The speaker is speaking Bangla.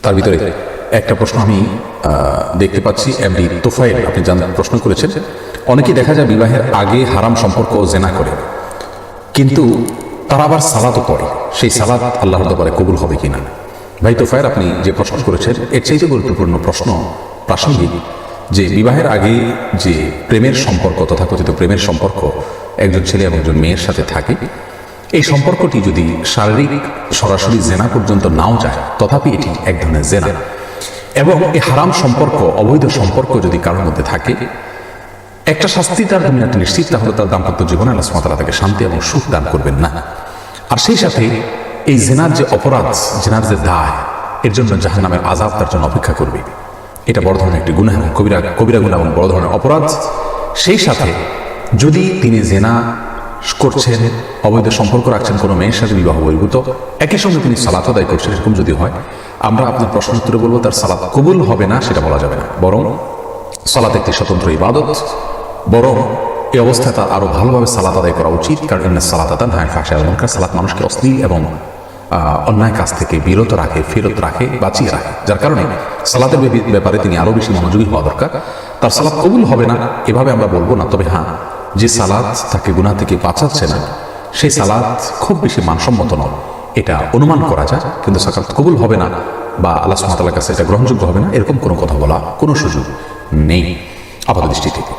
তার ভিতরে একটা প্রশ্ন আমি দেখতে পাচ্ছি, এমডি তোফায়েল আপনি প্রশ্ন করেছেন, অনেকেই দেখা যায় বিবাহের আগে হারাম সম্পর্ক জেনা করে, কিন্তু তারা আবার সালাতও পড়ে, সেই সালাত আল্লাহর দরবারে কবুল হবে কিনা? ভাই তোফায়েল, আপনি যে প্রশ্ন করেছেন এর চাইতে গুরুত্বপূর্ণ প্রশ্ন প্রাসঙ্গিক, যে বিবাহের আগে যে প্রেমের সম্পর্ক, তথাকথিত প্রেমের সম্পর্ক একজন ছেলে এবং একজন মেয়ের সাথে থাকে, এই সম্পর্কটি যদি শারীরিক সরাসরি জেনা পর্যন্ত নাও যায়, তথাপি এটি এক ধরনের জেনা। এবং এই হারাম সম্পর্ক, অবৈধ সম্পর্ক যদি কারোর মধ্যে থাকে, একটা শাস্তি তার দুনিয়াতে নিশ্চিত, তাহলে তার দাম্পত্য জীবনে আল্লাহ সুবহানাহু ওয়া তাআলা তাকে শান্তি এবং সুখ দান করবেন না। আর সেই সাথে এই জেনার যে অপরাধ, জেনার যে দায়, এর জন্য জাহান্নামের আযাব তার জন্য অপেক্ষা করবে। এটা বড় ধরনের একটি গুনাহ, কবিরা গুনাহ এবং বড় ধরনের অপরাধ। সেই সাথে যদি তিনি জেনা করছেন, অবৈধ সম্পর্ক রাখছেন কোনো মেয়ের সাথে বিবাহ বহির্ভূত, একই সঙ্গে তিনি সালাত আদায় করছেন, এরকম যদি হয়, আমরা আপনার প্রশ্ন উত্তরে বলবো তার সালাত কবুল হবে না, সেটা বলা যাবে না। বরং সালাত একটি স্বতন্ত্র ইবাদত, বরং এই অবস্থায় তার আরো ভালোভাবে সালাত আদায় করা উচিত। কারণ ইন্নাস সালাতা তানহা আনিল ফাহশাই ওয়াল মুনকার, সালাত মানুষকে অশ্লীল এবং অন্যায় কাজ থেকে বিরত রাখে, ফেরত রাখে, বাঁচিয়ে রাখে। যার কারণে সালাতের ব্যাপারে তিনি আরো বেশি মনোযোগী হওয়া দরকার। তার সালাত কবুল হবে না এভাবে আমরা বলবো না, তবে হ্যাঁ, যে সালাত তাকে গুনাহ থেকে বাঁচাচ্ছে না, সেই সালাত খুব বেশি মানসম্মত নয়, এটা অনুমান করা যায়। কিন্তু সালাত কবুল হবে না বা আল্লাহ সুবহানাহু ওয়া তাআলার কাছে এটা গ্রহণযোগ্য হবে না, এরকম কোনো কথা বলা কোনো সুযোগ নেই আপাত দৃষ্টি থেকে।